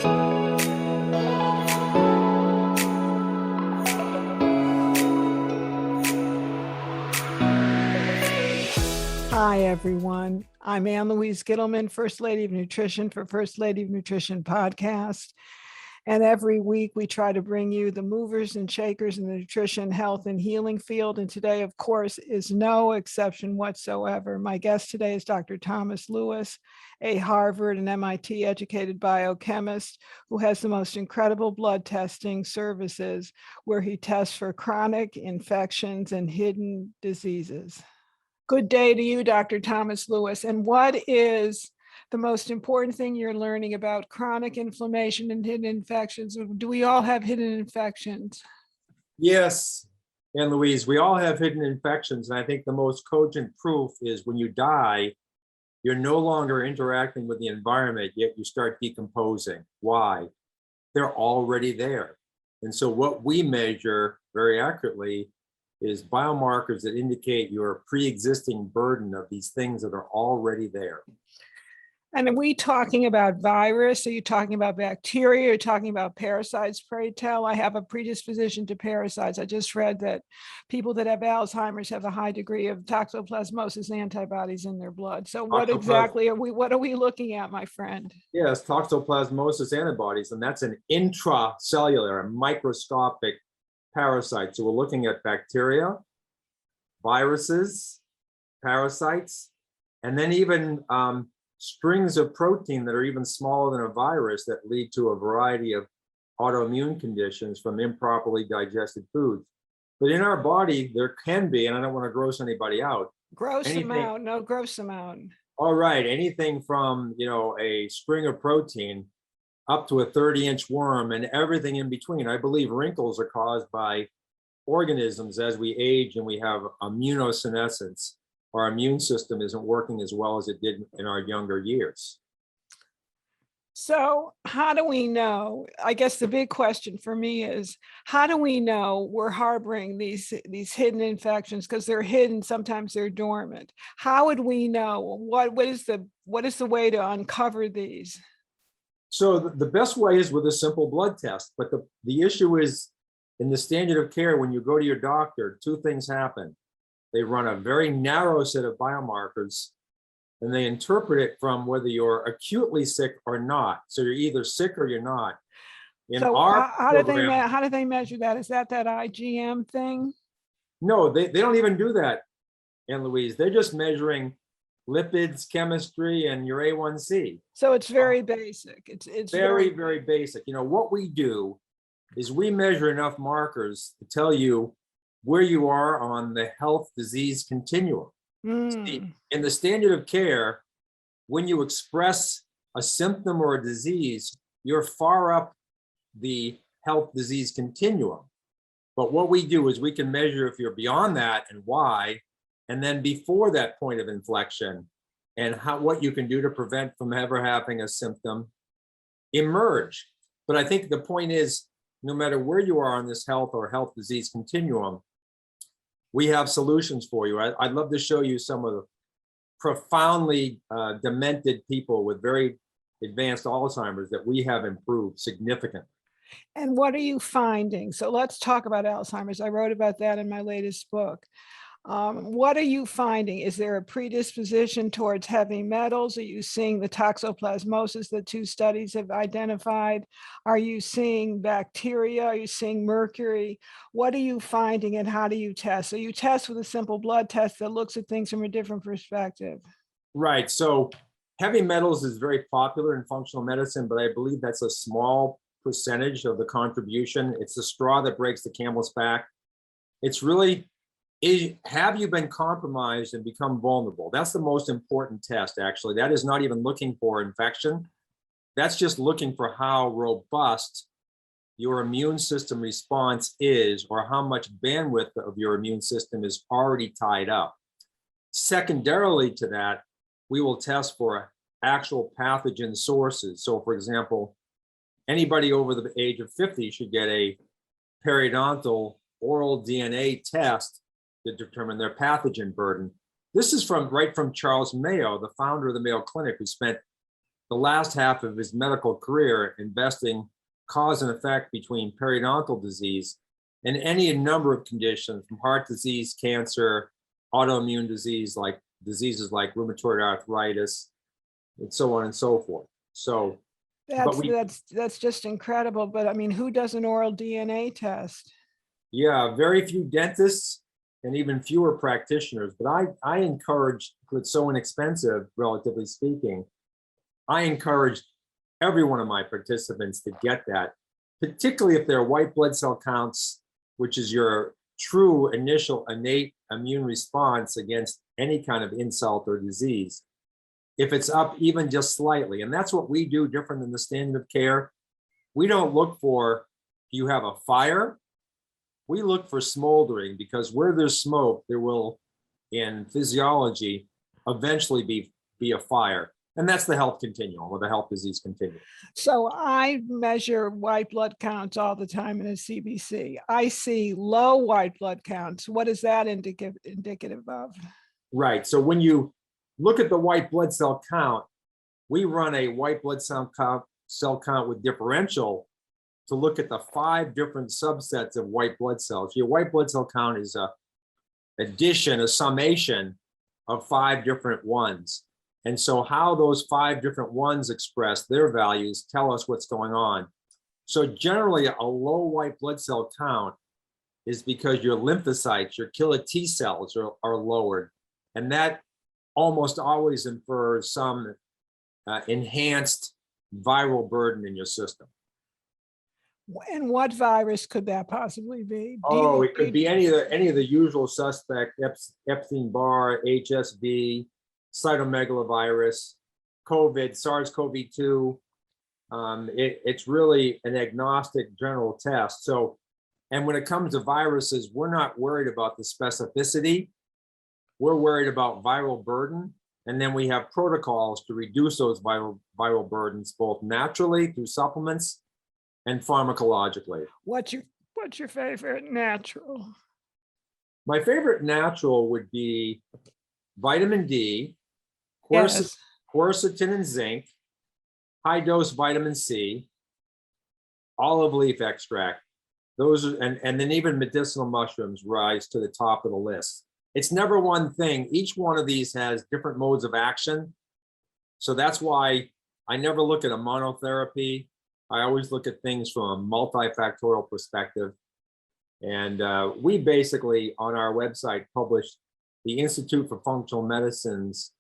Hi, everyone. I'm Ann Louise Gittleman, First Lady of Nutrition for First Lady of Nutrition podcast. And every week we try to bring you the movers and shakers in the nutrition, health, and healing field. And today, of course, is no exception whatsoever. My guest today is Dr. Thomas Lewis, a Harvard and MIT educated biochemist who has the most incredible blood testing services where he tests for chronic infections and hidden diseases. Good day to you, Dr. Thomas Lewis. And what is the most important thing you're learning about chronic inflammation and hidden infections? Do we all have hidden infections? Yes, Ann Louise, we all have hidden infections. And I think the most cogent proof is when you die, you're no longer interacting with the environment, yet you start decomposing. Why? They're already there. And so what we measure very accurately is biomarkers that indicate your pre-existing burden of these things that are already there. And are we talking about virus? Are you talking about bacteria? Are you talking about parasites? Pray tell. I have a predisposition to parasites. I just read that people that have Alzheimer's have a high degree of toxoplasmosis antibodies in their blood. So what exactly are we looking at, my friend? Yes, toxoplasmosis antibodies, and that's an intracellular, a microscopic parasite. So we're looking at bacteria, viruses, parasites, and then even strings of protein that are even smaller than a virus that lead to a variety of autoimmune conditions from improperly digested foods. But in our body, there can be, and I don't want to gross anybody out. Gross them out. No, gross them out. All right, anything from, a string of protein up to a 30-inch worm and everything in between. I believe wrinkles are caused by organisms as we age and we have immunosenescence. Our immune system isn't working as well as it did in our younger years. So how do we know? I guess the big question for me is, how do we know we're harboring these hidden infections? Because they're hidden, sometimes they're dormant. How would we know? What is the way to uncover these? So the best way is with a simple blood test. But the issue is, in the standard of care, when you go to your doctor, two things happen. They run a very narrow set of biomarkers, and they interpret it from whether you're acutely sick or not. So you're either sick or you're not. So how do they measure that? Is that IgM thing? No, they don't even do that, Ann Louise. They're just measuring lipids, chemistry, and your A1C. So it's very basic. It's very basic. What we do is we measure enough markers to tell you where you are on the health disease continuum. In the standard of care, when you express a symptom or a disease, you're far up the health disease continuum. But what we do is we can measure if you're beyond that and why, and then before that point of inflection, and what you can do to prevent from ever having a symptom emerge. But I think the point is, no matter where you are on this health or health disease continuum, we have solutions for you. I'd love to show you some of the profoundly demented people with very advanced Alzheimer's that we have improved significantly. And what are you finding? So let's talk about Alzheimer's. I wrote about that in my latest book. What are you finding? Is there a predisposition towards heavy metals? Are you seeing the toxoplasmosis that two studies have identified? Are you seeing bacteria? Are you seeing mercury? What are you finding and how do you test? So you test with a simple blood test that looks at things from a different perspective. Right. So heavy metals is very popular in functional medicine, but I believe that's a small percentage of the contribution. It's the straw that breaks the camel's back. It's really, have you been compromised and become vulnerable? That's the most important test, actually. That is not even looking for infection. That's just looking for how robust your immune system response is, or how much bandwidth of your immune system is already tied up. Secondarily to that, we will test for actual pathogen sources. So for example, anybody over the age of 50 should get a periodontal oral DNA test to determine their pathogen burden. This is right from Charles Mayo, the founder of the Mayo Clinic, who spent the last half of his medical career investing cause and effect between periodontal disease and any number of conditions from heart disease, cancer, autoimmune disease, like diseases like rheumatoid arthritis, and so on and so forth. So, that's just incredible. But I mean, who does an oral DNA test? yeah, very few dentists and even fewer practitioners. But I encourage, it's so inexpensive, relatively speaking, I encourage every one of my participants to get that, particularly if their white blood cell counts, which is your true initial innate immune response against any kind of insult or disease, if it's up even just slightly. And that's what we do different than the standard of care. We don't look for, do you have a fire? We look for smoldering, because where there's smoke, there will, in physiology, eventually be a fire. And that's the health continuum, or the health disease continuum. So I measure white blood counts all the time in a CBC. I see low white blood counts. What is that indicative of? Right. So when you look at the white blood cell count, we run a white blood cell count with differential to look at the 5 different subsets of white blood cells. Your white blood cell count is a addition, a summation of 5 different ones. And so how those 5 different ones express their values tell us what's going on. So generally a low white blood cell count is because your lymphocytes, your killer T cells are lowered. And that almost always infers some enhanced viral burden in your system. And what virus could that possibly be? Oh, it could be any of the usual suspect: Epstein-Barr, HSV, cytomegalovirus, COVID, SARS-CoV-2. It's really an agnostic general test. So, and when it comes to viruses, we're not worried about the specificity. We're worried about viral burden. And then we have protocols to reduce those viral burdens, both naturally through supplements and pharmacologically. What's your favorite natural? My favorite natural would be vitamin D, Yes. quercetin and zinc, high dose vitamin C, olive leaf extract. Those are, and then even medicinal mushrooms rise to the top of the list. It's never one thing. Each one of these has different modes of action. So that's why I never look at a monotherapy. I always look at things from a multifactorial perspective. And we basically, on our website, published the Institute for Functional Medicine's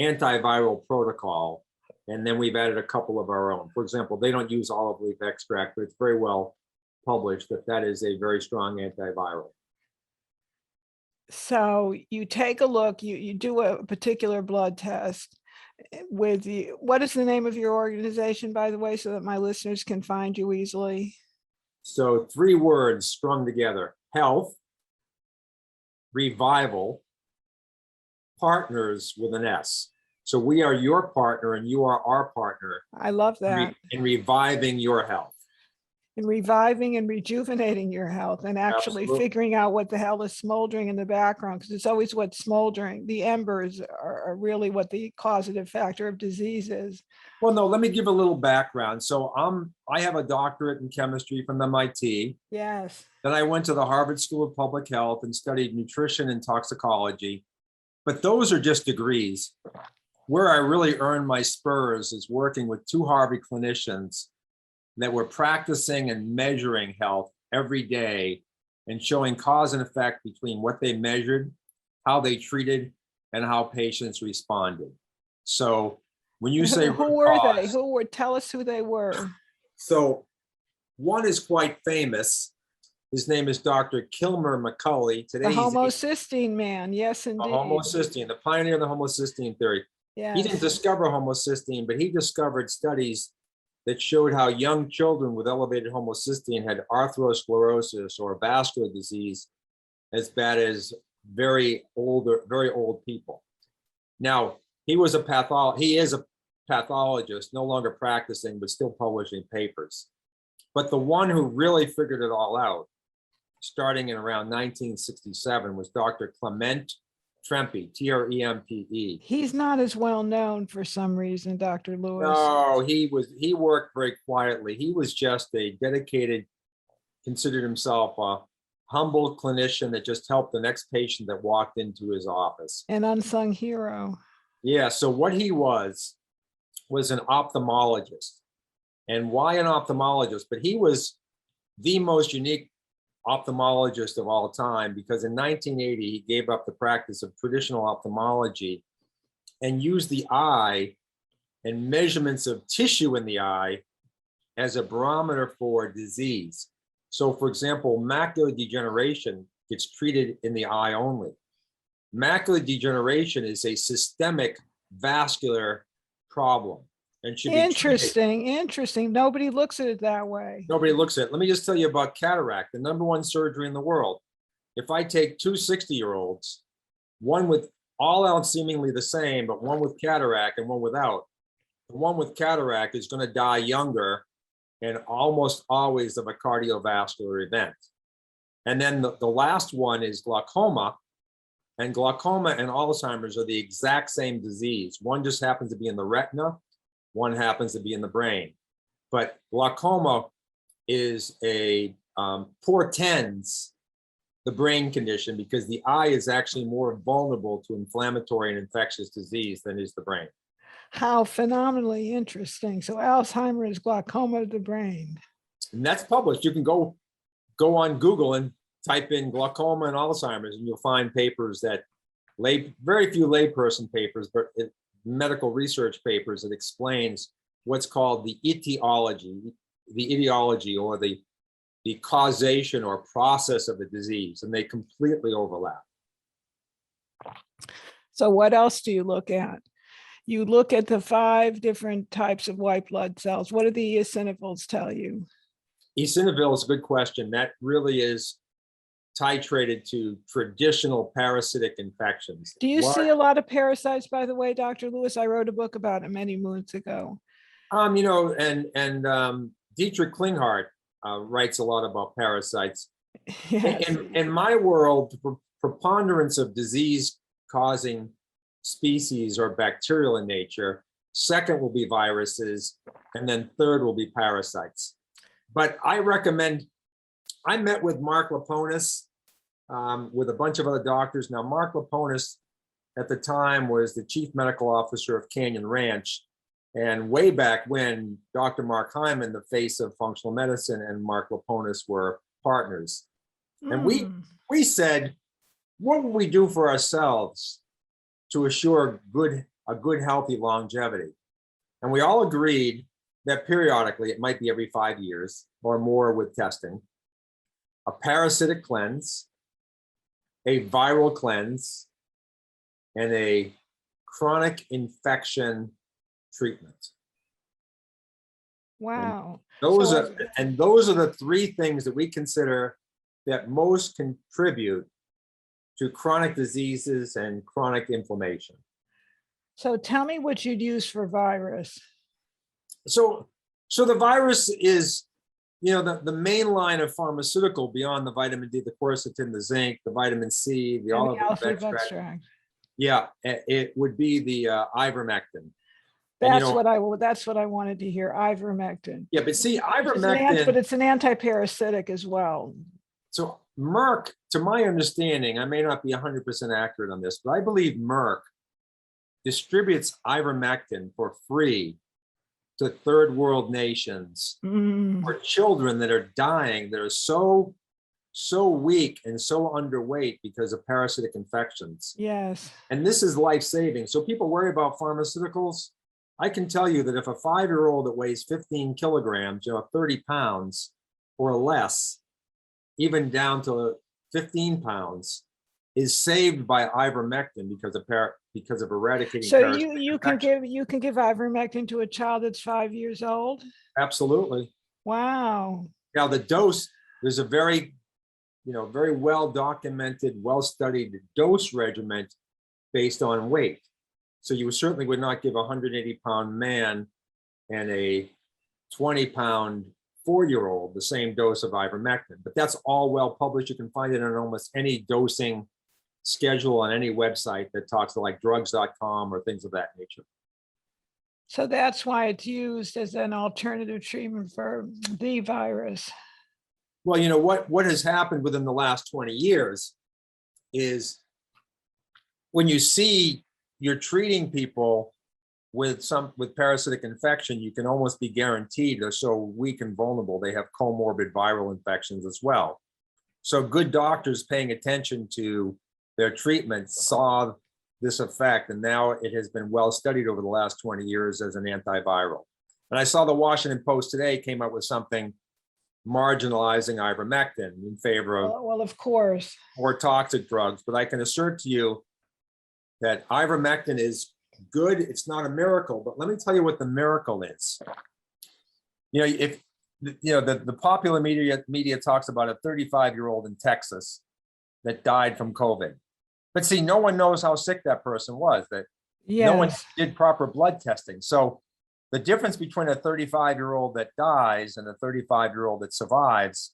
antiviral protocol. And then we've added a couple of our own. For example, they don't use olive leaf extract, but it's very well published that is a very strong antiviral. So you take a look, you do a particular blood test with the, what is the name of your organization, by the way, so that my listeners can find you easily? So 3 words strung together: health, revival, partners with an S. So we are your partner and you are our partner. I love that. In reviving your health. In reviving and rejuvenating your health, and actually Absolutely. figuring out what the hell is smoldering in the background, because it's always what's smoldering. The embers are really what the causative factor of disease is. Well, no, let me give a little background. So I have a doctorate in chemistry from MIT. Yes. Then I went to the Harvard School of Public Health and studied nutrition and toxicology. But those are just degrees. Where I really earned my spurs is working with 2 Harvard clinicians that were practicing and measuring health every day and showing cause and effect between what they measured, how they treated, and how patients responded. So when you say who were they? Who were? Tell us who they were. So one is quite famous. His name is Dr. Kilmer McCulley. Today, The homocysteine man. Yes, indeed. Homocysteine, the pioneer of the homocysteine theory. Yes. He didn't discover homocysteine, but he discovered studies that showed how young children with elevated homocysteine had atherosclerosis or vascular disease as bad as very old people. Now, he is a pathologist, no longer practicing, but still publishing papers. But the one who really figured it all out, starting in around 1967, was Dr. Clement Trempe, Trempe. He's not as well known for some reason, Dr. Lewis. No, he worked very quietly. He was just a dedicated, considered himself a humble clinician that just helped the next patient that walked into his office. An unsung hero. Yeah, so what he was an ophthalmologist. And why an ophthalmologist? But he was the most unique ophthalmologist of all time, because in 1980, he gave up the practice of traditional ophthalmology and used the eye and measurements of tissue in the eye as a barometer for disease. So for example, macular degeneration gets treated in the eye only. Macular degeneration is a systemic vascular problem and should be interesting. Nobody looks at it that way. Nobody looks at it. Let me just tell you about cataract, the #1 surgery in the world. If I take two 60-year-olds, one with all else seemingly the same, but one with cataract and one without, the one with cataract is going to die younger and almost always of a cardiovascular event. And then the last one is glaucoma. And glaucoma and Alzheimer's are the exact same disease. One just happens to be in the retina, one happens to be in the brain. But glaucoma is portends the brain condition because the eye is actually more vulnerable to inflammatory and infectious disease than is the brain. How phenomenally interesting. So Alzheimer's is glaucoma of the brain. And that's published. You can go on Google and type in glaucoma and Alzheimer's, and you'll find papers that very few layperson papers, but medical research papers that explains what's called the etiology or the causation or process of the disease, and they completely overlap. So what else do you look at? You look at the 5 different types of white blood cells. What do the eosinophils tell you? Eosinophil is a good question. That really is titrated to traditional parasitic infections. Do you see a lot of parasites, by the way, Dr. Lewis? I wrote a book about it many moons ago. Dietrich Klinghardt writes a lot about parasites. Yes. In my world, the preponderance of disease-causing species are bacterial in nature. Second will be viruses, and then third will be parasites. But I met with Mark Laponis with a bunch of other doctors. Now, Mark Laponis at the time was the chief medical officer of Canyon Ranch. And way back when, Dr. Mark Hyman, the face of functional medicine, and Mark Laponis were partners. And we said, what would we do for ourselves to assure a good, healthy longevity? And we all agreed that periodically, it might be every 5 years or more with testing, a parasitic cleanse, a viral cleanse, and a chronic infection treatment. Wow. Those are the 3 things that we consider that most contribute to chronic diseases and chronic inflammation. So tell me what you'd use for virus. So the virus is, the main line of pharmaceutical beyond the vitamin D, the quercetin, the zinc, the vitamin C, the olive extract. Yeah, it would be the ivermectin. That's what I wanted to hear. Ivermectin. Yeah, but see, ivermectin. But it's an antiparasitic as well. So Merck, to my understanding, I may not be 100% accurate on this, but I believe Merck distributes ivermectin for free to third world nations for children that are dying, that are so weak and so underweight because of parasitic infections. Yes. And this is life-saving. So people worry about pharmaceuticals. I can tell you that if a 5-year-old that weighs 15 kilograms, 30 pounds or less, even down to 15 pounds, is saved by ivermectin because of eradicating. So you can give ivermectin to a child that's 5 years old? Absolutely. Wow. Now the dose, there's a very well documented, well studied dose regimen based on weight. So you certainly would not give a 180-pound man and a 20-pound 4-year-old the same dose of ivermectin, but that's all well published. You can find it in almost any dosing schedule on any website that talks to like drugs.com or things of that nature. So that's why it's used as an alternative treatment for the virus. Well, you know, what has happened within the last 20 years is when you see you're treating people with parasitic infection, you can almost be guaranteed they're so weak and vulnerable, they have comorbid viral infections as well. So good doctors paying attention to their treatment saw this effect, and now it has been well studied over the last 20 years as an antiviral. And I saw the Washington Post today came up with something marginalizing ivermectin in favor of Well, of course. more toxic drugs, but I can assert to you that ivermectin is good. It's not a miracle, but let me tell you what the miracle is. You know, if you know the popular media talks about a 35-year-old in Texas that died from COVID, but see, no one knows how sick that person was. That no one did proper blood testing. So the difference between a 35-year-old that dies and a 35-year-old that survives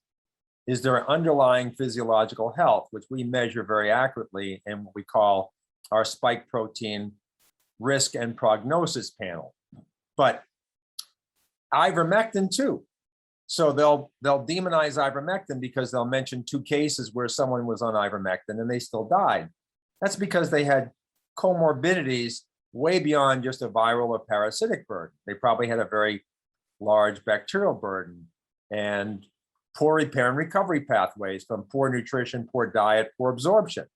is their underlying physiological health, which we measure very accurately in what we call our spike protein risk and prognosis panel. But ivermectin too. So they'll demonize ivermectin because they'll mention 2 cases where someone was on ivermectin and they still died. That's because they had comorbidities way beyond just a viral or parasitic burden. They probably had a very large bacterial burden and poor repair and recovery pathways from poor nutrition, poor diet, poor absorption.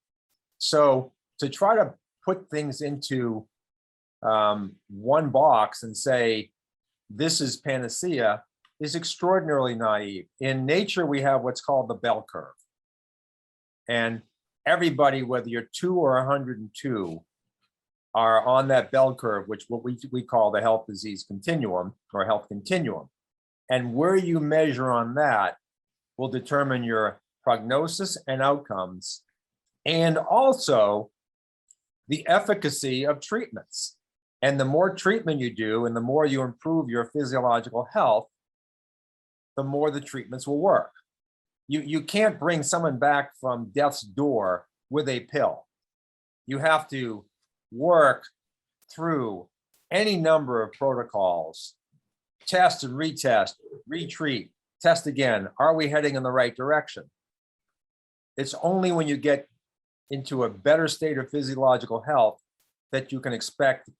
So to try to put things into one box and say, this is panacea is extraordinarily naive. In nature, we have what's called the bell curve. And everybody, whether you're 2 or 102, are on that bell curve, which what we call the health disease continuum or health continuum. And where you measure on that will determine your prognosis and outcomes, and also the efficacy of treatments. And the more treatment you do and the more you improve your physiological health, the more the treatments will work. You can't bring someone back from death's door with a pill. You have to work through any number of protocols, test and retest, retreat, test again. Are we heading in the right direction? It's only when you get into a better state of physiological health that you can expect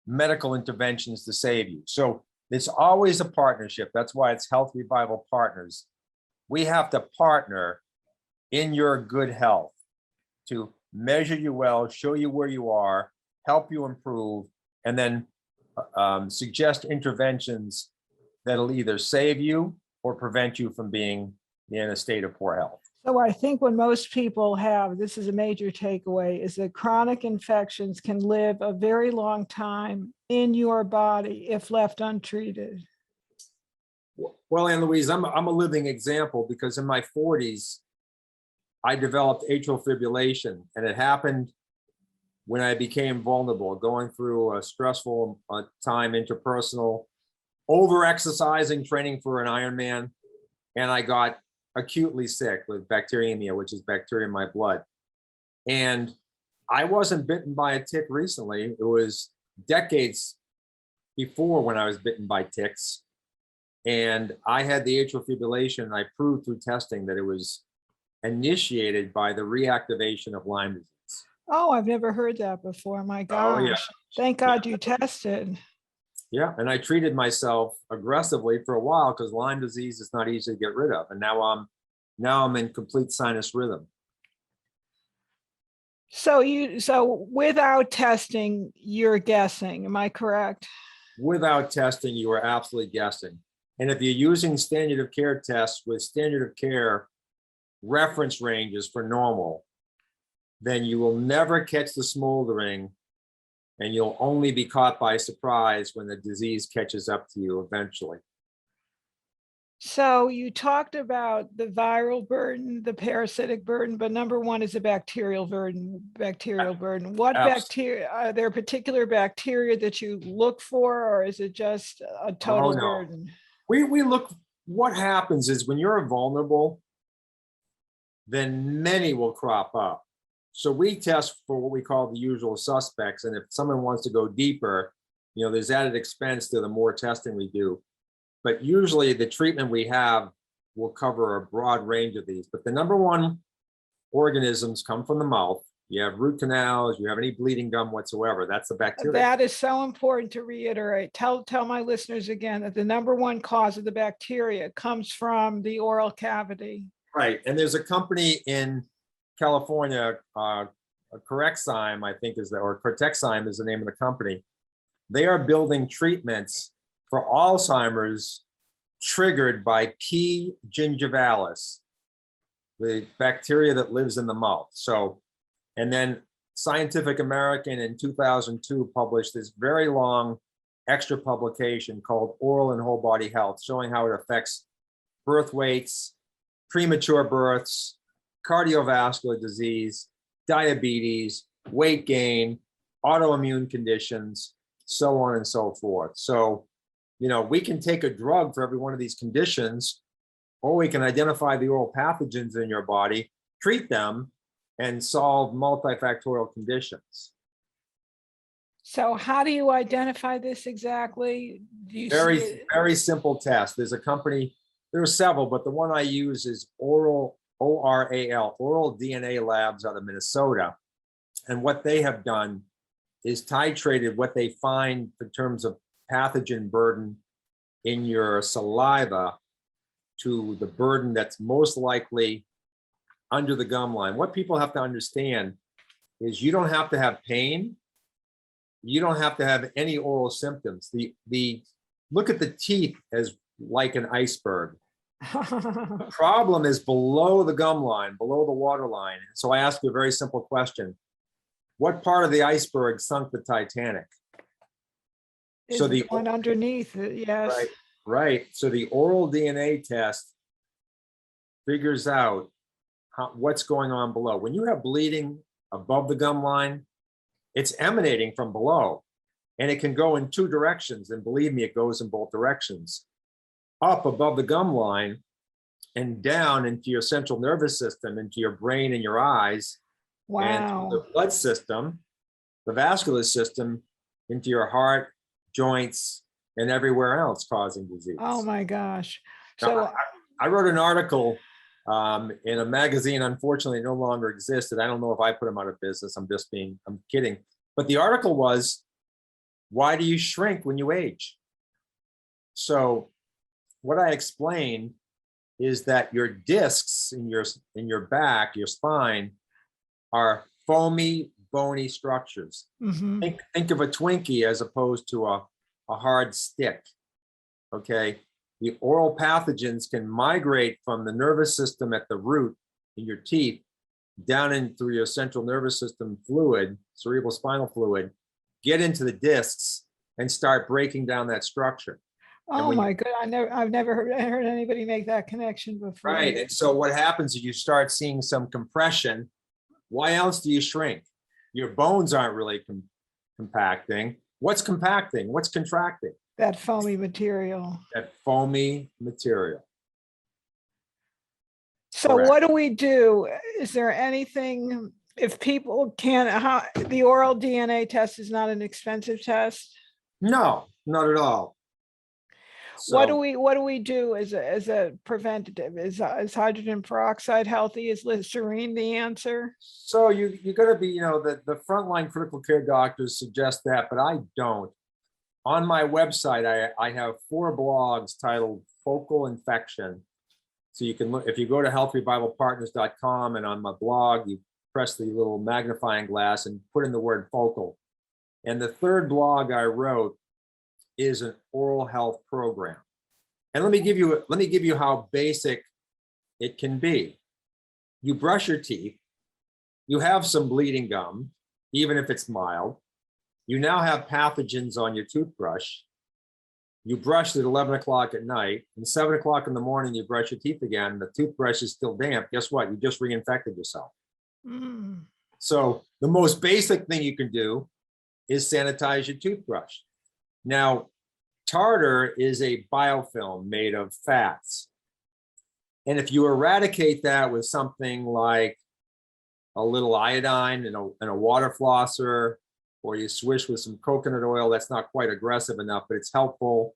medical interventions to save you. So it's always a partnership. That's why it's Health Revival Partners. We have to partner in your good health to measure you well, show you where you are, help you improve, and then suggest interventions that'll either save you or prevent you from being in a state of poor health. So I think what most people have, this is a major takeaway, is that chronic infections can live a very long time in your body if left untreated. Well, Ann Louise, I'm a living example because in my 40s, I developed atrial fibrillation, and it happened when I became vulnerable, going through a stressful time, interpersonal, over-exercising, training for an Ironman, and I got acutely sick with bacteremia, which is bacteria in my blood. And I wasn't bitten by a tick recently. It was decades before when I was bitten by ticks. And I had the atrial fibrillation, and I proved through testing that it was initiated by the reactivation of Lyme disease. Oh, I've never heard that before. My gosh. Oh, yeah. Thank God you tested. Yeah, and I treated myself aggressively for a while because Lyme disease is not easy to get rid of. And now I'm in complete sinus rhythm. So without testing, you're guessing, am I correct? Without testing, you are absolutely guessing. And if you're using standard of care tests with standard of care reference ranges for normal, then you will never catch the smoldering, and you'll only be caught by surprise when the disease catches up to you eventually. So you talked about the viral burden, the parasitic burden, but number one is the bacterial burden. What bacteria, are there particular bacteria that you look for, or is it just a total burden? We look, what happens is when you're vulnerable, then many will crop up. So we test for what we call the usual suspects. And if someone wants to go deeper, there's added expense to the more testing we do. But usually the treatment we have will cover a broad range of these. But the number one organisms come from the mouth. You have root canals, you have any bleeding gum whatsoever. That's the bacteria. That is so important to reiterate. Tell my listeners again that the number one cause of the bacteria comes from the oral cavity. Right. And there's a company in California, Corexime, I think or Cortexime is the name of the company. They are building treatments for Alzheimer's triggered by P. gingivalis, the bacteria that lives in the mouth. So, and then Scientific American in 2002 published this very long extra publication called Oral and Whole Body Health, showing how it affects birth weights, premature births, cardiovascular disease, diabetes, weight gain, autoimmune conditions, so on and so forth. So, we can take a drug for every one of these conditions, or we can identify the oral pathogens in your body, treat them, and solve multifactorial conditions. So how do you identify this exactly? Very simple test. There's a company, there are several, but the one I use is Oral DNA Labs out of Minnesota. And what they have done is titrated what they find in terms of pathogen burden in your saliva to the burden that's most likely under the gum line. What people have to understand is you don't have to have pain. You don't have to have any oral symptoms. Look at the teeth as like an iceberg. The problem is below the gum line, below the water line. So I ask you a very simple question. What part of the iceberg sunk the Titanic? So the one underneath it, yes. Right. So the oral DNA test figures out what's going on below. When you have bleeding above the gum line, it's emanating from below, and it can go in two directions. And believe me, it goes in both directions. Up above the gum line and down into your central nervous system, into your brain and your eyes. Wow. And the blood system, the vascular system, into your heart, joints, and everywhere else, causing disease. Oh my gosh. So now, I wrote an article in a magazine, unfortunately no longer existed. I don't know if I put them out of business. I'm kidding. But the article was, why do you shrink when you age? So what I explained is that your discs in your back, your spine, are foamy, bony structures. mm-hmm. Think of a Twinkie as opposed to a hard stick. Okay. The oral pathogens can migrate from the nervous system at the root in your teeth down in through your central nervous system fluid, cerebral spinal fluid, get into the discs and start breaking down that structure. Oh my God, I've never heard anybody make that connection before. Right. And so what happens is you start seeing some compression. Why else do you shrink? Your bones aren't really compacting. What's compacting? What's contracting? That foamy material. That foamy material. So Correct. What do we do? Is there anything, if people the oral DNA test is not an expensive test? No, not at all. So, what do we do as a preventative? Is hydrogen peroxide healthy? Is Listerine the answer? So you got to be, the frontline critical care doctors suggest that, but I don't. On my website, I have 4 blogs titled Focal Infection. So you can look, if you go to healthrevivalpartners.com, and on my blog, you press the little magnifying glass and put in the word focal. And the 3rd blog I wrote is an oral health program. And let me give you how basic it can be. You brush your teeth, you have some bleeding gum, even if it's mild. You now have pathogens on your toothbrush. You brushed at 11 o'clock at night, and 7 o'clock in the morning, you brush your teeth again. The toothbrush is still damp. Guess what? You just reinfected yourself. Mm. So the most basic thing you can do is sanitize your toothbrush. Now, tartar is a biofilm made of fats. And if you eradicate that with something like a little iodine in a water flosser, or you swish with some coconut oil. That's not quite aggressive enough, but it's helpful.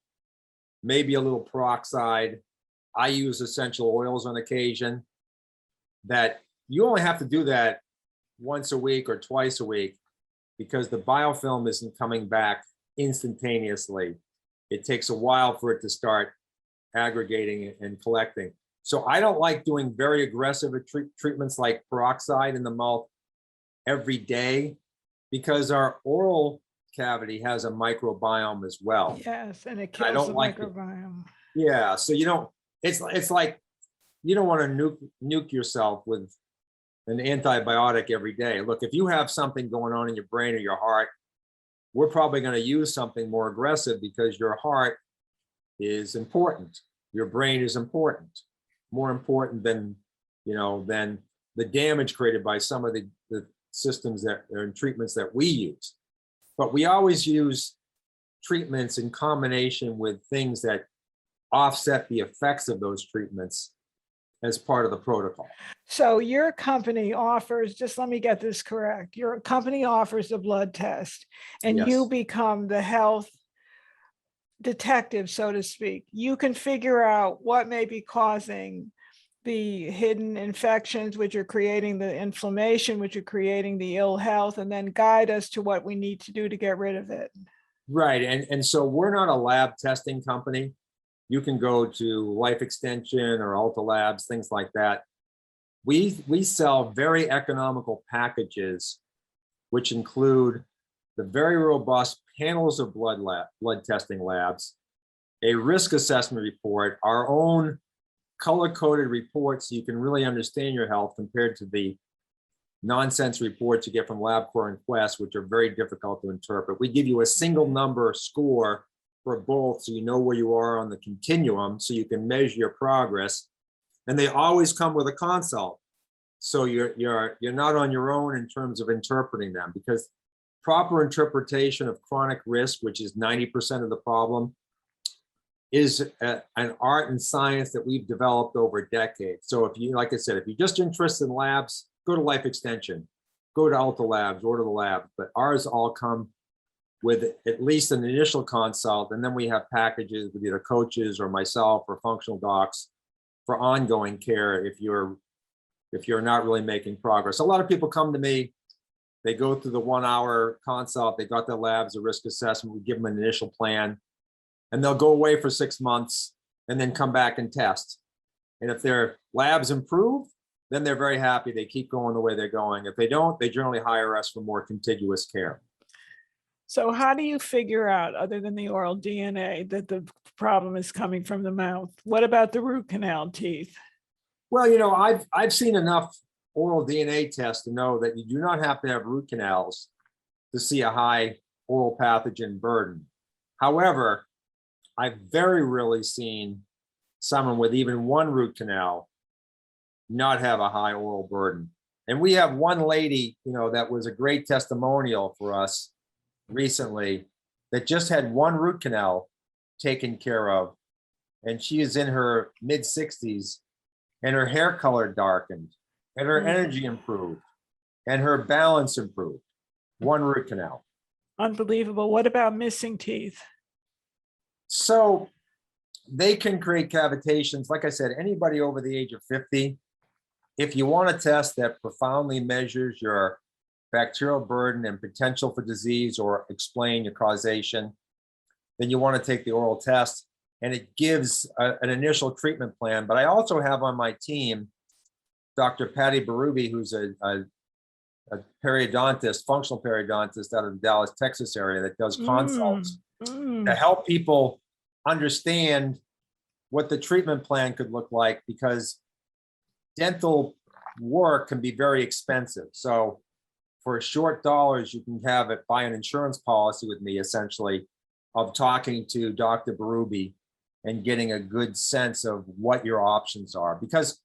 Maybe a little peroxide. I use essential oils on occasion. That you only have to do that once a week or twice a week, because the biofilm isn't coming back instantaneously. It takes a while for it to start aggregating and collecting. So I don't like doing very aggressive treatments like peroxide in the mouth every day, because our oral cavity has a microbiome as well. Yes, and it I kills don't the like microbiome. Yeah, so you don't, it's like, you don't want to nuke yourself with an antibiotic every day. Look, if you have something going on in your brain or your heart, we're probably going to use something more aggressive, because your heart is important. Your brain is important, more important than, than the damage created by some of the systems that are in treatments that we use. But we always use treatments in combination with things that offset the effects of those treatments as part of the protocol. So your company offers, just let me get this correct, your company offers a blood test, and Yes. you become the health detective, so to speak. You can figure out what may be causing the hidden infections, which are creating the inflammation, which are creating the ill health, and then guide us to what we need to do to get rid of it. Right. And so we're not a lab testing company. You can go to Life Extension or Ultra Labs, things like that. We sell very economical packages, which include the very robust panels of blood testing labs, a risk assessment report, our own color-coded report, so you can really understand your health compared to the nonsense reports you get from LabCorp and Quest, which are very difficult to interpret. We give you a single number score for both, so you know where you are on the continuum, so you can measure your progress. And they always come with a consult, so you're not on your own in terms of interpreting them, because proper interpretation of chronic risk, which is 90% of the problem, is an art and science that we've developed over decades. So if you, like I said, if you're just interested in labs, go to Life Extension, go to Ultra Labs, order the lab. But ours all come with at least an initial consult, and then we have packages with either coaches or myself or functional docs for ongoing care if you're not really making progress. A lot of people come to me, they go through the 1 hour consult, they got their labs, a risk assessment, we give them an initial plan, and they'll go away for 6 months and then come back and test. And if their labs improve, then they're very happy. They keep going the way they're going. If they don't, they generally hire us for more contiguous care. So how do you figure out, other than the oral DNA, that the problem is coming from the mouth? What about the root canal teeth? Well, I've seen enough oral DNA tests to know that you do not have to have root canals to see a high oral pathogen burden. However, I've very rarely seen someone with even one root canal not have a high oral burden. And we have one lady, that was a great testimonial for us recently, that just had one root canal taken care of. And she is in her mid 60s, and her hair color darkened, and her energy improved, and her balance improved. One root canal. Unbelievable. What about missing teeth? So they can create cavitations. Like I said, anybody over the age of 50, if you want a test that profoundly measures your bacterial burden and potential for disease or explain your causation, then you want to take the oral test, and it gives an initial treatment plan. But I also have on my team Dr. Patty Berube, who's a periodontist, functional periodontist out of the Dallas, Texas area, that does consults to help people understand what the treatment plan could look like, because dental work can be very expensive. So for short dollars, you can buy an insurance policy with me, essentially, of talking to Dr. Berube and getting a good sense of what your options are, because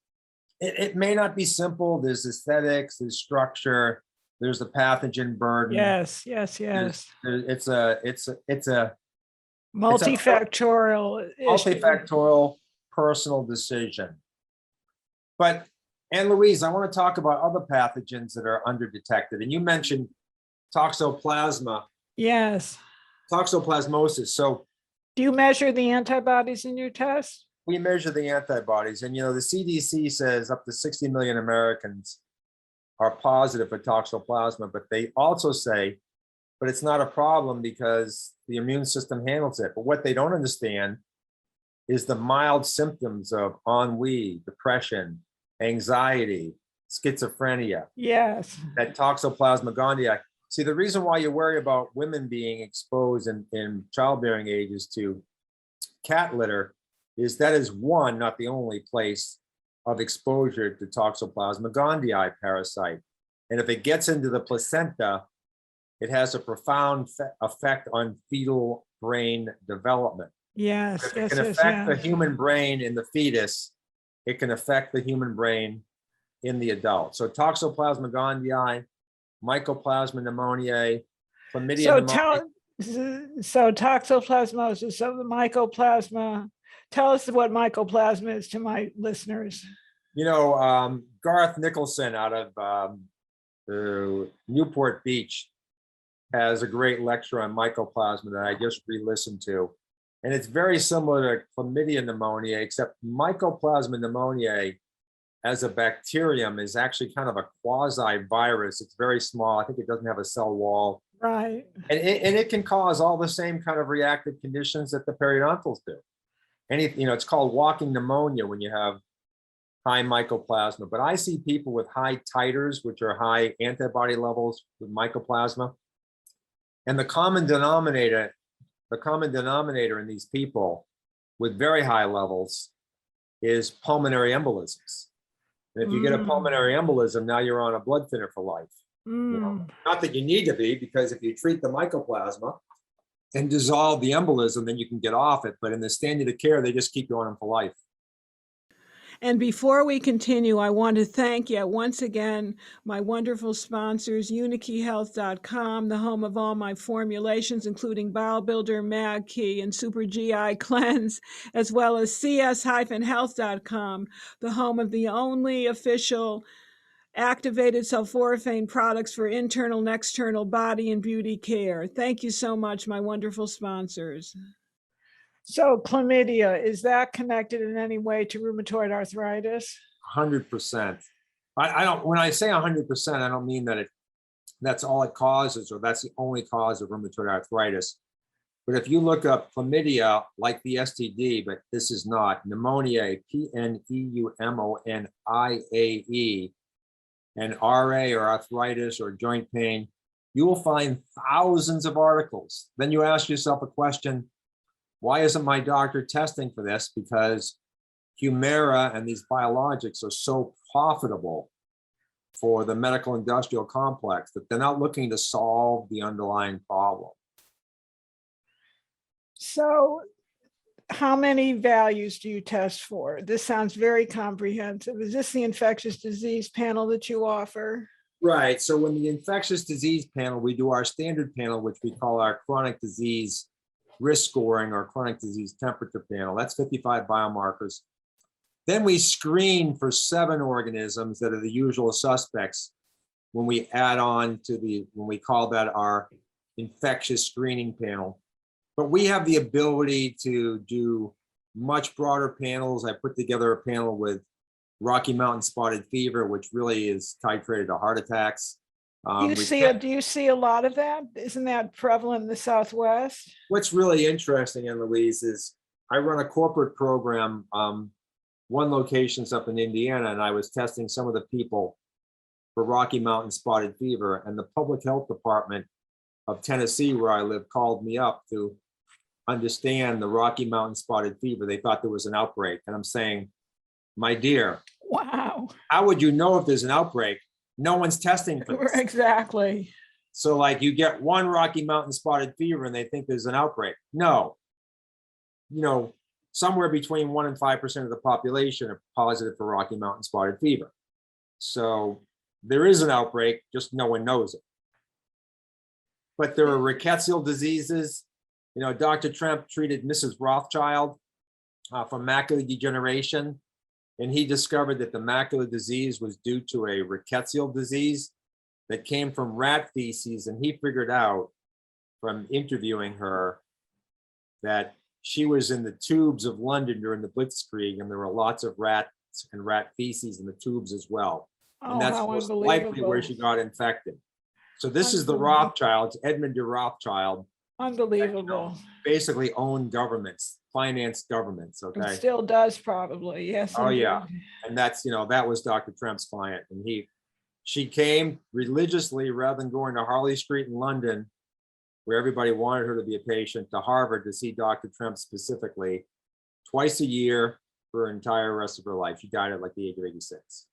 it may not be simple. There's aesthetics, there's structure, there's the pathogen burden. Yes. It's a Multifactorial personal decision. But And Louise, I want to talk about other pathogens that are underdetected. And you mentioned toxoplasma, Yes. toxoplasmosis. So Do you measure the antibodies in your test? we measure the antibodies, and the CDC says up to 60 million Americans are positive for toxoplasma, but they also say, but it's not a problem because the immune system handles it. But what they don't understand is the mild symptoms of ennui, depression, anxiety, schizophrenia, Yes. that Toxoplasma gondii. See, the reason why you worry about women being exposed in childbearing ages to cat litter is that is one, not the only place of exposure to Toxoplasma gondii parasite. And if it gets into the placenta, it has a profound effect on fetal brain development. Yes. If it Yes. can Yes. affect the Yes. human brain in the fetus, it can affect the human brain in the adult. So Toxoplasma gondii, Mycoplasma pneumoniae, chlamydia So pneumoniae. so toxoplasmosis, so the mycoplasma. Tell us what mycoplasma is to my listeners. Garth Nicholson out of Newport Beach has a great lecture on mycoplasma that I just re-listened to. And it's very similar to chlamydia pneumoniae, except Mycoplasma pneumoniae as a bacterium is actually kind of a quasi-virus. It's very small. I think it doesn't have a cell wall. Right. And it can cause all the same kind of reactive conditions that the periodontals do. It's called walking pneumonia when you have high mycoplasma. But I see people with high titers, which are high antibody levels with mycoplasma. And the common denominator in these people with very high levels is pulmonary embolisms. And if you get a pulmonary embolism, now you're on a blood thinner for life. Not that you need to be, because if you treat the mycoplasma and dissolve the embolism, then you can get off it. But in the standard of care, they just keep you on them for life. And before we continue, I want to thank yet once again my wonderful sponsors, UniKeyHealth.com, the home of all my formulations, including Bowel Builder, MagKey, and Super GI Cleanse, as well as CS-Health.com, the home of the only official activated sulforaphane products for internal and external body and beauty care. Thank you so much, my wonderful sponsors. So chlamydia, is that connected in any way to rheumatoid arthritis? 100%. I don't, when I say 100%, I don't mean that that's all it causes or that's the only cause of rheumatoid arthritis. But if you look up chlamydia, like the STD, but this is not, pneumoniae, pneumoniae, and RA or arthritis or joint pain, you will find thousands of articles. Then you ask yourself a question, why isn't my doctor testing for this? Because Humira and these biologics are so profitable for the medical industrial complex that they're not looking to solve the underlying problem. So how many values do you test for? This sounds very comprehensive. Is this the infectious disease panel that you offer? Right. So in the infectious disease panel, we do our standard panel, which we call our chronic disease risk scoring or chronic disease temperature panel. That's 55 biomarkers. Then we screen for 7 organisms that are the usual suspects when we add on to when we call that our infectious screening panel. But we have the ability to do much broader panels. I put together a panel with Rocky Mountain spotted fever, which really is titrated to heart attacks. Do you see a lot of that? Isn't that prevalent in the Southwest? What's really interesting, Ann Louise, is I run a corporate program. One location's up in Indiana, and I was testing some of the people for Rocky Mountain spotted fever, and the public health department of Tennessee, where I live, called me up to understand the Rocky Mountain spotted fever. They thought there was an outbreak, and I'm saying, my dear, wow, how would you know if there's an outbreak? No one's testing for this. Exactly. So like you get one Rocky Mountain spotted fever and they think there's an outbreak. No, somewhere between 1% and 5% of the population are positive for Rocky Mountain spotted fever. So there is an outbreak, just no one knows it. But there are rickettsial diseases. Dr. Trump treated Mrs. Rothschild for macular degeneration. And he discovered that the macular disease was due to a rickettsial disease that came from rat feces. And he figured out from interviewing her that she was in the tubes of London during the Blitzkrieg, and there were lots of rats and rat feces in the tubes as well. And Oh, that's how most likely where she unbelievable. got infected. So this is the Unbelievable. Rothschilds, Edmund de Rothschild, Unbelievable. basically owned governments, financed governments, It okay? still does probably. Yes, Oh, indeed. yeah. And that's, that was Dr. Tremp's client. And she came religiously rather than going to Harley Street in London, where everybody wanted her to be a patient, to Harvard to see Dr. Tremp specifically twice a year for her entire rest of her life. She died at like the age of 86.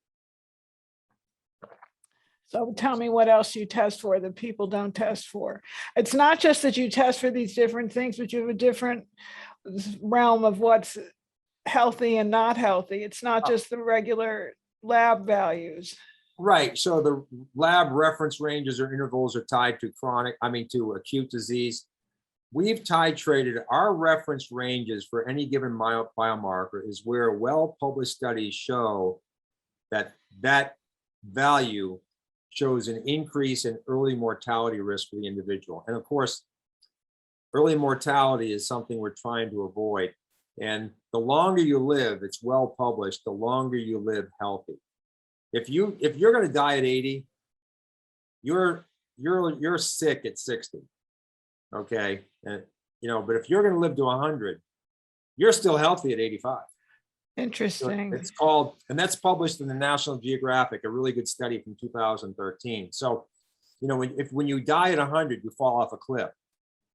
So tell me what else you test for that people don't test for. It's not just that you test for these different things, but you have a different realm of what's healthy and not healthy. It's not just the regular lab values. Right. So the lab reference ranges or intervals are tied to to acute disease. We've titrated our reference ranges for any given biomarker is where well-published studies show that value shows an increase in early mortality risk for the individual. And of course, early mortality is something we're trying to avoid. And the longer you live, it's well published, the longer you live healthy. If you're going to die at 80, you're sick at 60. Okay. And but if you're going to live to 100, you're still healthy at 85. Interesting. So it's called, and that's published in the National Geographic, a really good study from 2013. So, when you die at 100, you fall off a cliff.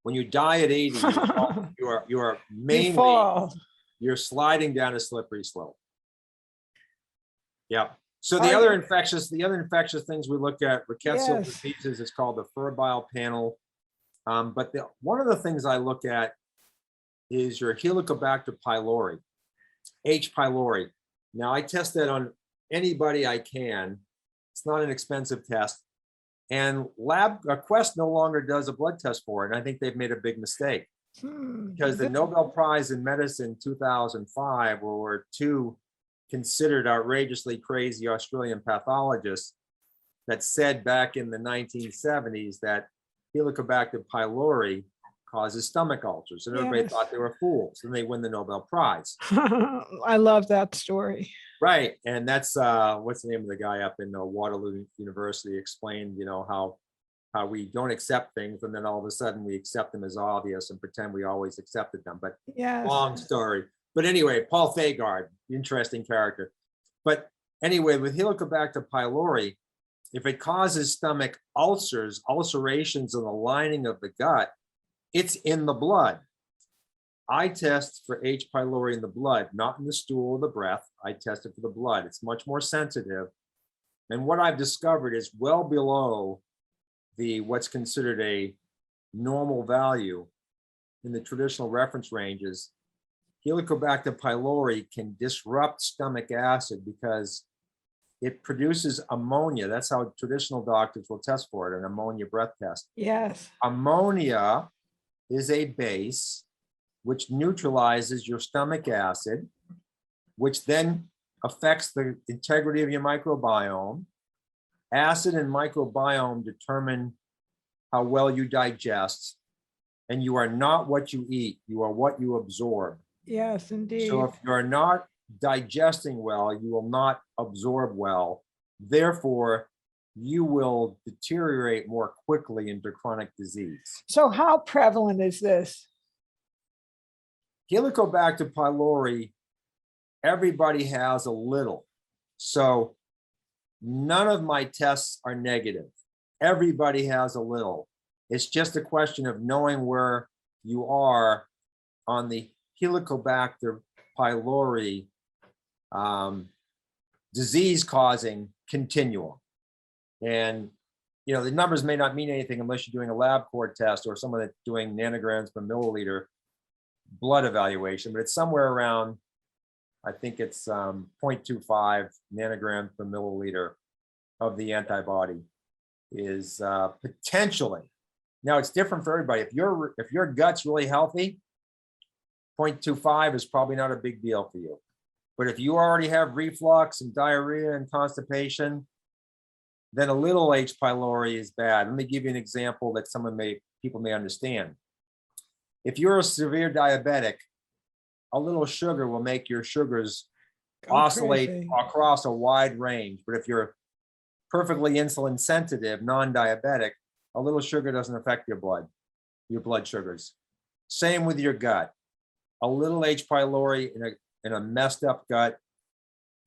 When you die at 80, you're mainly, you're sliding down a slippery slope. Yeah. So the other infectious things we look at, rickettsial diseases, is called the febrile panel. But one of the things I look at is your Helicobacter pylori, H. pylori. Now I test that on anybody I can. It's not an expensive test. And Quest no longer does a blood test for it. And I think they've made a big mistake because the Nobel Prize in Medicine 2005 were two considered outrageously crazy Australian pathologists that said back in the 1970s that Helicobacter pylori causes stomach ulcers, and everybody thought they were fools, and they win the Nobel Prize. I love that story. Right, and that's what's the name of the guy up in Waterloo University explained, how we don't accept things, and then all of a sudden we accept them as obvious and pretend we always accepted them. But long story. But anyway, Paul Thagard, interesting character. But anyway, with Helicobacter pylori, if it causes stomach ulcers, ulcerations in the lining of the gut, it's in the blood. I test for H. pylori in the blood, not in the stool or the breath. I test it for the blood. It's much more sensitive. And what I've discovered is well below what's considered a normal value in the traditional reference ranges. Helicobacter pylori can disrupt stomach acid because it produces ammonia. That's how traditional doctors will test for it, an ammonia breath test. Yes. Ammonia is a base which neutralizes your stomach acid, which then affects the integrity of your microbiome. Acid and microbiome determine how well you digest, and you are not what you eat, you are what you absorb. Yes, indeed. So if you're not digesting well, you will not absorb well. Therefore, you will deteriorate more quickly into chronic disease. So how prevalent is this? Helicobacter pylori, everybody has a little. So none of my tests are negative. Everybody has a little. It's just a question of knowing where you are on the Helicobacter pylori disease-causing continuum. And the numbers may not mean anything unless you're doing a lab cord test or someone that's doing nanograms per milliliter blood evaluation, but it's somewhere around, I think it's 0.25 nanograms per milliliter of the antibody is potentially. Now it's different for everybody. If your gut's really healthy, 0.25 is probably not a big deal for you. But if you already have reflux and diarrhea and constipation, then a little H. pylori is bad. Let me give you an example that people may understand. If you're a severe diabetic, a little sugar will make your sugars oscillate crazy. across a wide range. But if you're perfectly insulin sensitive, non-diabetic, a little sugar doesn't affect your blood sugars. Same with your gut. A little H. pylori in a messed up gut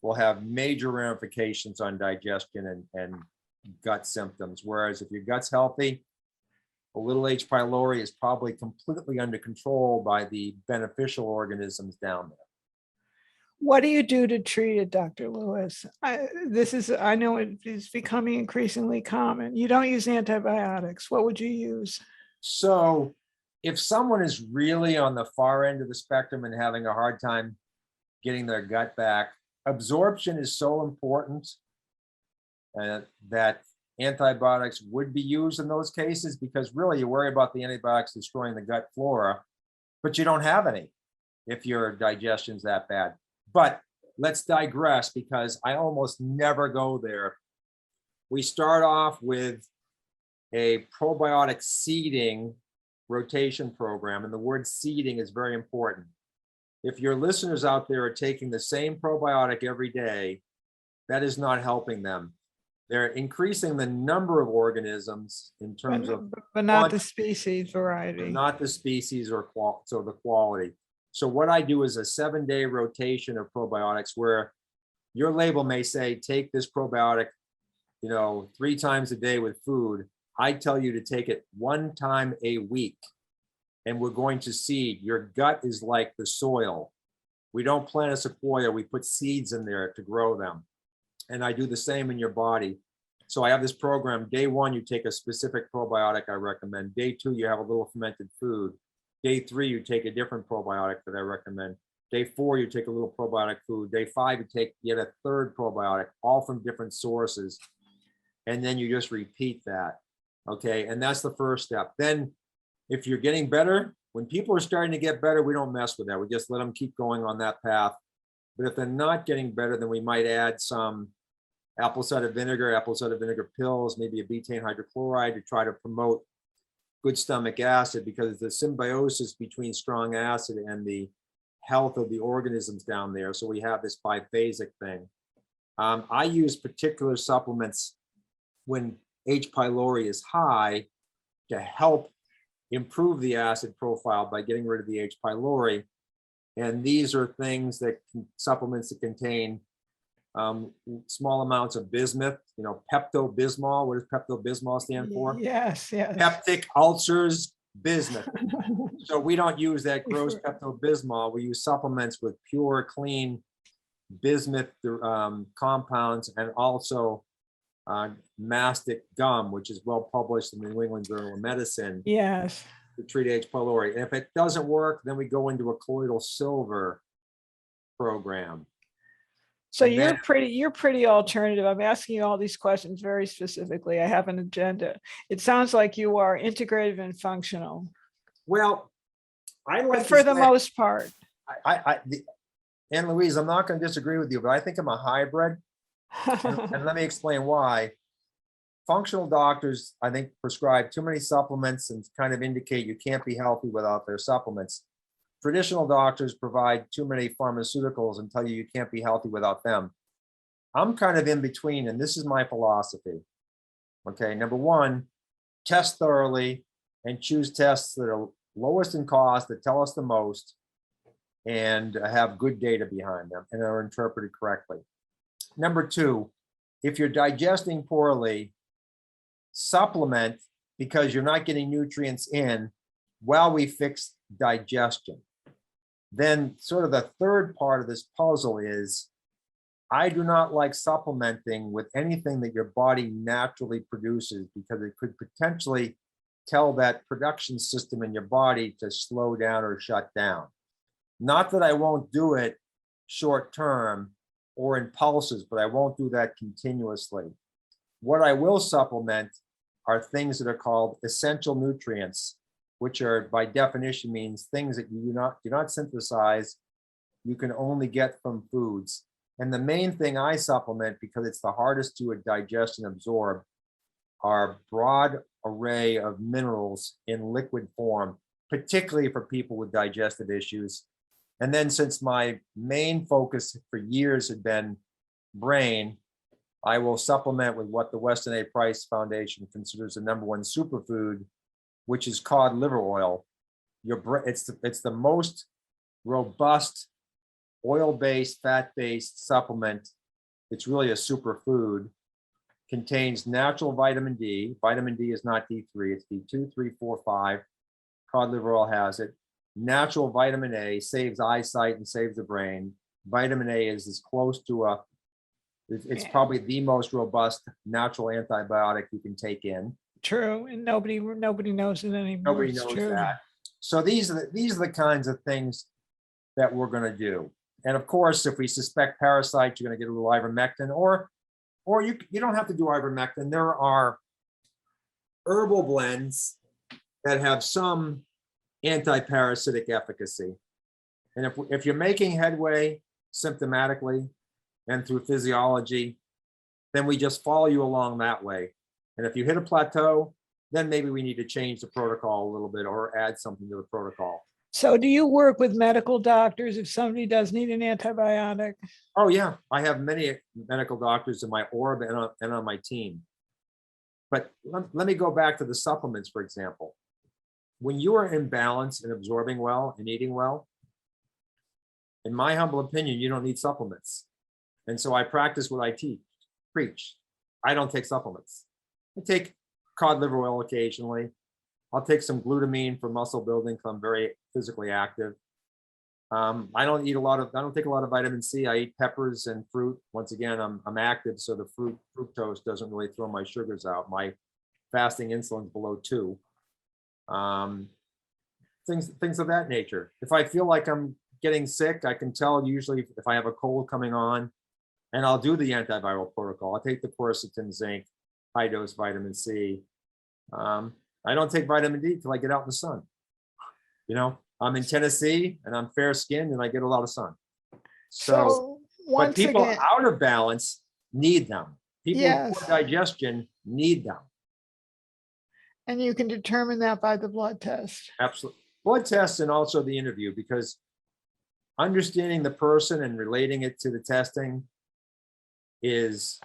will have major ramifications on digestion and gut symptoms. Whereas if your gut's healthy, a little H. pylori is probably completely under control by the beneficial organisms down there. What do you do to treat it, Dr. Lewis? I know it is becoming increasingly common. You don't use antibiotics. What would you use? So if someone is really on the far end of the spectrum and having a hard time getting their gut back, absorption is so important that antibiotics would be used in those cases, because really you worry about the antibiotics destroying the gut flora, but you don't have any if your digestion's that bad. But let's digress, because I almost never go there. We start off with a probiotic seeding rotation program, and the word seeding is very important. If your listeners out there are taking the same probiotic every day, that is not helping them. They're increasing the number of organisms in terms of, but not the species variety. not the species or the quality. So what I do is a 7-day rotation of probiotics, where your label may say, take this probiotic, 3 times a day with food. I tell you to take it 1 time a week, and we're going to seed. Your gut is like the soil. We don't plant a sequoia, we put seeds in there to grow them. And I do the same in your body. So I have this program. Day 1, you take a specific probiotic I recommend. Day 2, you have a little fermented food. Day 3, you take a different probiotic that I recommend. Day 4, you take a little probiotic food. Day 5, you take yet a third probiotic, all from different sources. And then you just repeat that. Okay, and that's the first step. Then if you're getting better, when people are starting to get better, we don't mess with that. We just let them keep going on that path. But if they're not getting better, then we might add some apple cider vinegar pills, maybe a betaine hydrochloride to try to promote good stomach acid, because the symbiosis between strong acid and the health of the organisms down there. So we have this biphasic thing. I use particular supplements when H. pylori is high to help improve the acid profile by getting rid of the H. pylori. And these are things supplements that contain small amounts of bismuth, Pepto-Bismol. What does Pepto-Bismol stand for? Yes. Peptic ulcers, bismuth. So we don't use that gross Pepto-Bismol. We use supplements with pure, clean bismuth compounds, and also mastic gum, which is well published in the New England Journal of Medicine. Yes. To treat H. pylori. And if it doesn't work, then we go into a colloidal silver program. So you're pretty alternative. I'm asking you all these questions very specifically. I have an agenda. It sounds like you are integrative and functional. Well, I like for the most part. Anne Louise, I'm not going to disagree with you, but I think I'm a hybrid. And let me explain why. Functional doctors, I think, prescribe too many supplements and kind of indicate you can't be healthy without their supplements. Traditional doctors provide too many pharmaceuticals and tell you can't be healthy without them. I'm kind of in between, and this is my philosophy. Okay, number 1, test thoroughly and choose tests that are lowest in cost, that tell us the most, and have good data behind them and are interpreted correctly. Number 2, if you're digesting poorly, supplement, because you're not getting nutrients in while we fix digestion. Then sort of the third part of this puzzle is, I do not like supplementing with anything that your body naturally produces, because it could potentially tell that production system in your body to slow down or shut down. Not that I won't do it short term or in pulses, but I won't do that continuously. What I will supplement are things that are called essential nutrients, which are by definition means things that you do not synthesize you can only get from foods. And the main thing I supplement, because it's the hardest to digest and absorb, are broad array of minerals in liquid form, particularly for people with digestive issues. And then since my main focus for years had been brain, I will supplement with what the Weston A. Price Foundation considers the #1 superfood, which is cod liver oil. It's the most robust oil-based, fat-based supplement. It's really a superfood. Contains natural vitamin D. Vitamin D is not D3, it's D2, 3, 4, 5. Cod liver oil has it. Natural vitamin A saves eyesight and saves the brain. Vitamin A is as close to it's probably the most robust natural antibiotic you can take in. True, and nobody knows it anymore. Nobody knows that. So these are the kinds of things that we're going to do. And of course, if we suspect parasites, you're going to get a little ivermectin, or you don't have to do ivermectin. There are herbal blends that have some anti-parasitic efficacy. And if you're making headway symptomatically and through physiology, then we just follow you along that way. And if you hit a plateau, then maybe we need to change the protocol a little bit or add something to the protocol. So do you work with medical doctors if somebody does need an antibiotic? Oh yeah, I have many medical doctors in my orb and on my team. But let me go back to the supplements, for example. When you are in balance and absorbing well and eating well, in my humble opinion, you don't need supplements. And so I practice what I preach. I don't take supplements. I take cod liver oil occasionally. I'll take some glutamine for muscle building because I'm very physically active. I don't take a lot of vitamin C. I eat peppers and fruit. Once again, I'm active, so the fructose doesn't really throw my sugars out. My fasting insulin's below 2. Things of that nature. If I feel like I'm getting sick, I can tell usually if I have a cold coming on, and I'll do the antiviral protocol. I'll take the quercetin, zinc, high dose vitamin C. I don't take vitamin D till I get out in the sun. You know, I'm in Tennessee and I'm fair skinned and I get a lot of sun. So but people out of balance need them. People with poor digestion need them. And you can determine that by the blood test. Absolutely. Blood tests and also the interview, because understanding the person and relating it to the testing is,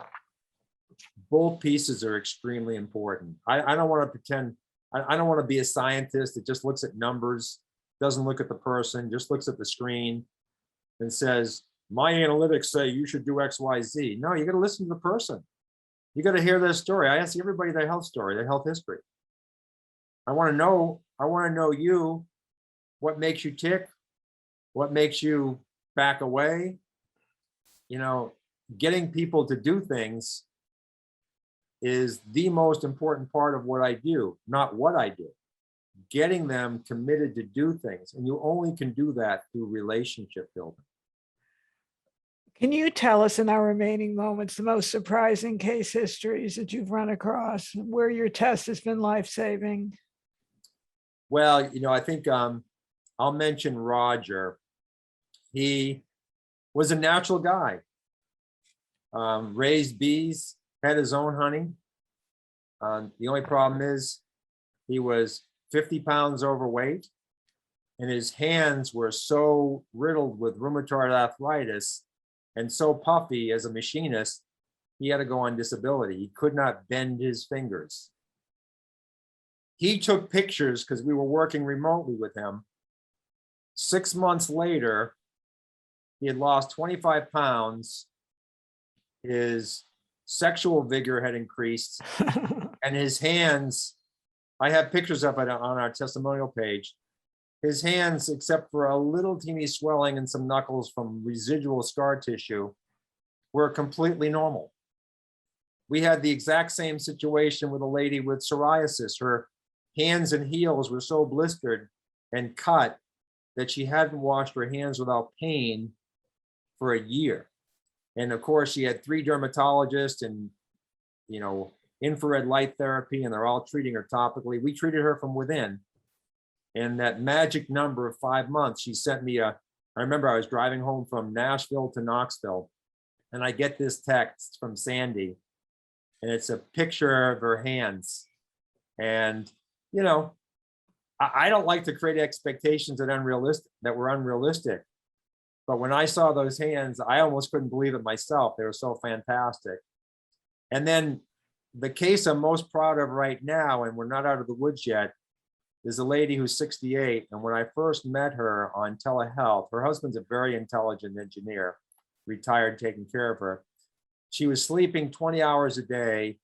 both pieces are extremely important. I don't want to pretend, I don't want to be a scientist that just looks at numbers, doesn't look at the person, just looks at the screen and says, my analytics say you should do X, Y, Z. No, you got to listen to the person. You got to hear their story. I ask everybody their health story, their health history. I want to know you, what makes you tick, what makes you back away. You know, getting people to do things is the most important part of what I do, not what I do. Getting them committed to do things. And you only can do that through relationship building. Can you tell us in our remaining moments the most surprising case histories that you've run across where your test has been life-saving? Well, you know, I think I'll mention Roger. He was a natural guy. Raised bees, had his own honey. The only problem is he was 50 pounds overweight and his hands were so riddled with rheumatoid arthritis and so puffy as a machinist, he had to go on disability. He could not bend his fingers. He took pictures because we were working remotely with him. 6 months later, he had lost 25 pounds. His sexual vigor had increased and his hands, I have pictures of it on our testimonial page. His hands, except for a little teeny swelling and some knuckles from residual scar tissue, were completely normal. We had the exact same situation with a lady with psoriasis. Her hands and heels were so blistered and cut that she hadn't washed her hands without pain for a year. And of course, she had 3 dermatologists and, you know, infrared light therapy, and they're all treating her topically. We treated her from within. And that magic number of 5 months, she sent me a I remember I was driving home from Nashville to Knoxville, and I get this text from Sandy, and it's a picture of her hands. And, you know, I don't like to create expectations that were unrealistic. But when I saw those hands, I almost couldn't believe it myself. They were so fantastic. And then the case I'm most proud of right now, and we're not out of the woods yet, is a lady who's 68. And when I first met her on telehealth, her husband's a very intelligent engineer, retired, taking care of her. She was sleeping 20 hours a day,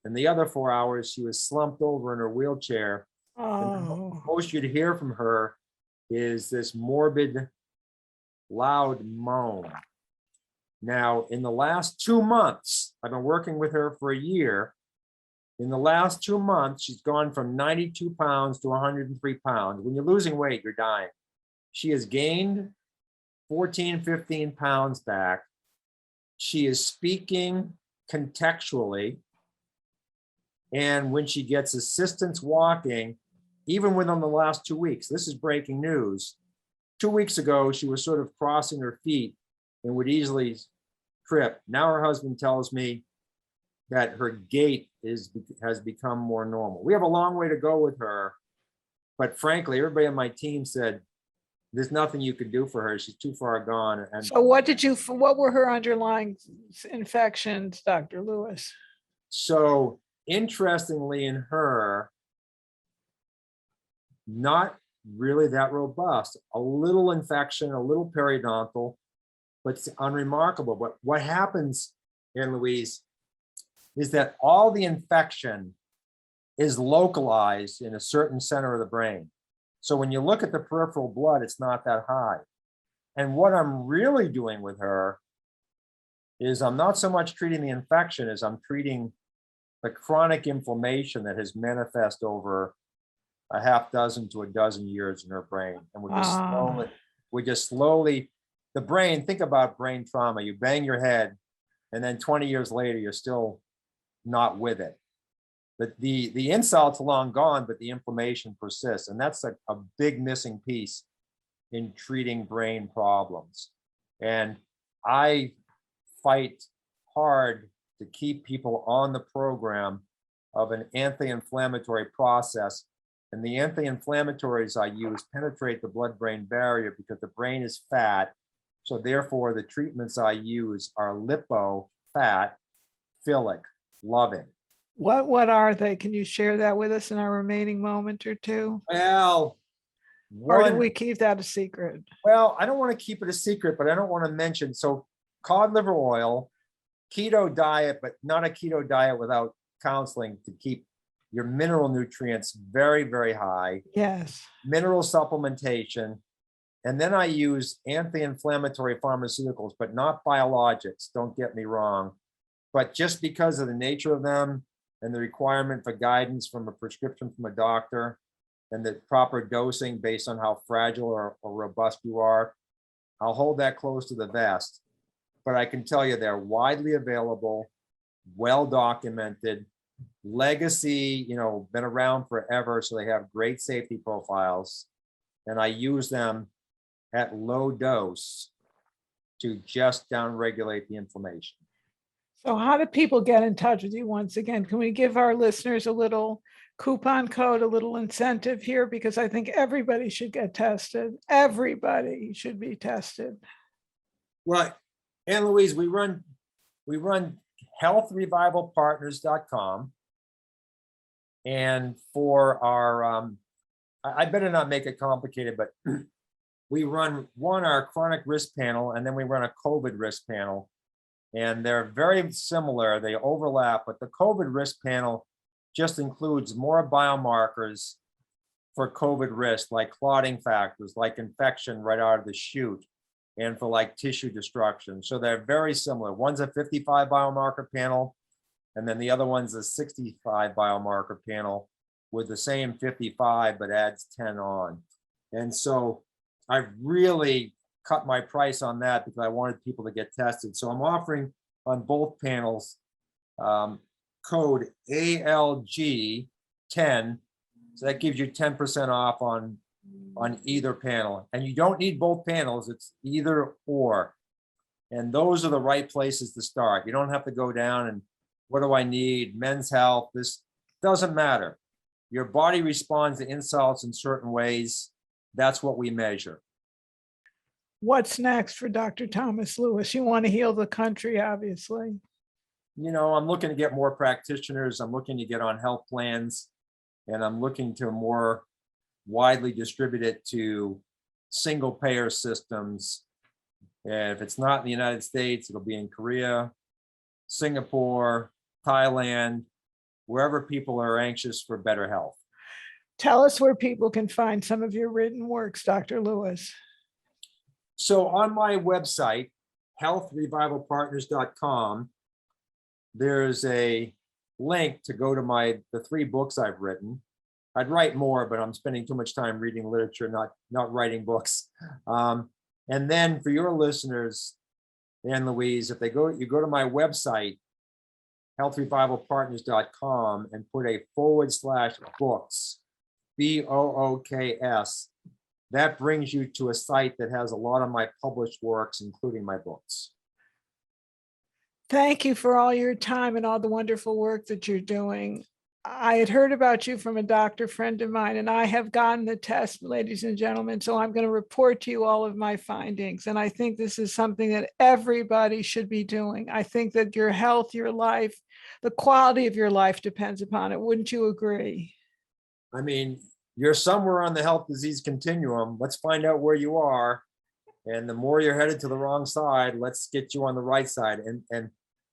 and the other 4 hours she was slumped over in her wheelchair. And the most you'd hear from her is this morbid, loud moan. Now, in the last 2 months, I've been working with her for a year. In the last 2 months, she's gone from 92 pounds to 103 pounds. When you're losing weight, you're dying. She has gained 14, 15 pounds back. She is speaking contextually. And when she gets assistance walking, even within the last 2 weeks, this is breaking news. 2 weeks ago, she was sort of crossing her feet and would easily trip. Now her husband tells me that her gait has become more normal. We have a long way to go with her, but frankly, everybody on my team said, there's nothing you can do for her. She's too far gone. And so what were her underlying infections, Dr. Lewis? So interestingly in her, not really that robust, a little infection, a little periodontal, but it's unremarkable. But what happens, Anne Louise, is that all the infection is localized in a certain center of the brain. So when you look at the peripheral blood, it's not that high. And what I'm really doing with her is I'm not so much treating the infection as I'm treating the chronic inflammation that has manifested over a half dozen to a dozen years in her brain. And we're just slowly, the brain, think about brain trauma. You bang your head and then 20 years later, you're still not with it. But the insult's long gone, but the inflammation persists. And that's a big missing piece in treating brain problems. And I fight hard to keep people on the program of an anti-inflammatory process. And the anti-inflammatories I use penetrate the blood-brain barrier because the brain is fat. So therefore, the treatments I use are lipo, fat, philic, loving. What are they? Can you share that with us in our remaining moment or two? Well, or do we keep that a secret? Well, I don't want to keep it a secret, but I don't want to mention. So cod liver oil, keto diet, but not a keto diet without counseling to keep your mineral nutrients very, very high. Yes. Mineral supplementation. And then I use anti-inflammatory pharmaceuticals, but not biologics. Don't get me wrong. But just because of the nature of them and the requirement for guidance from a prescription from a doctor and the proper dosing based on how fragile or robust you are, I'll hold that close to the vest. But I can tell you they're widely available, well documented, legacy, been around forever, so they have great safety profiles. And I use them at low dose to just downregulate the inflammation. So how do people get in touch with you once again? Can we give our listeners a little coupon code, a little incentive here? Because I think everybody should get tested. Everybody should be tested. Well, Anne Louise, we run healthrevivalpartners.com. And for our, I better not make it complicated, but we run our chronic risk panel, and then we run a COVID risk panel. And they're very similar, they overlap, but the COVID risk panel just includes more biomarkers for COVID risk, like clotting factors, like infection right out of the chute, and for like tissue destruction. So they're very similar. One's a 55 biomarker panel, and then the other one's a 65 biomarker panel with the same 55, but adds 10 on. And so I've really cut my price on that because I wanted people to get tested. So I'm offering on both panels code ALG10. So that gives you 10% off on on either panel. And you don't need both panels, it's either or. And those are the right places to start. You don't have to go down and what do I need? Men's health, this doesn't matter. Your body responds to insults in certain ways. That's what we measure. What's next for Dr. Thomas Lewis? You want to heal the country, obviously. You know, I'm looking to get more practitioners. I'm looking to get on health plans, and I'm looking to more widely distribute it to single payer systems. And if it's not in the United States, it'll be in Korea, Singapore, Thailand, wherever people are anxious for better health. Tell us where people can find some of your written works, Dr. Lewis. So on my website, healthrevivalpartners.com, there's a link to go to the 3 books I've written. I'd write more, but I'm spending too much time reading literature, not writing books. And then for your listeners, Ann Louise, if you go to my website, healthrevivalpartners.com, and put a /books, BOOKS, that brings you to a site that has a lot of my published works, including my books. Thank you for all your time and all the wonderful work that you're doing. I had heard about you from a doctor friend of mine, and I have gotten the test, ladies and gentlemen, so I'm going to report to you all of my findings. And I think this is something that everybody should be doing. I think that your health, your life, the quality of your life depends upon it. Wouldn't you agree? I mean, you're somewhere on the health disease continuum. Let's find out where you are. And the more you're headed to the wrong side, let's get you on the right side. And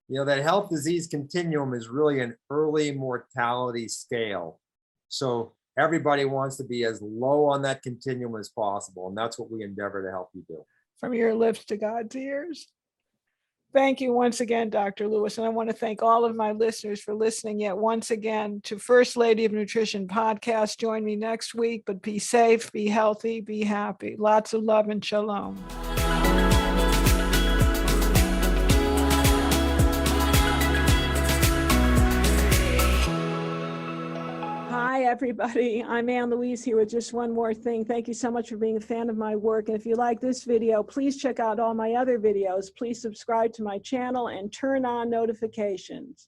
you know, that health disease continuum is really an early mortality scale. So everybody wants to be as low on that continuum as possible. And that's what we endeavor to help you do. From your lips to God's ears. Thank you once again, Dr. Lewis. And I want to thank all of my listeners for listening yet once again to First Lady of Nutrition podcast. Join me next week, but be safe, be healthy, be happy. Lots of love and shalom. Hi, everybody. I'm Ann Louise here with just one more thing. Thank you so much for being a fan of my work. And if you like this video, please check out all my other videos. Please subscribe to my channel and turn on notifications.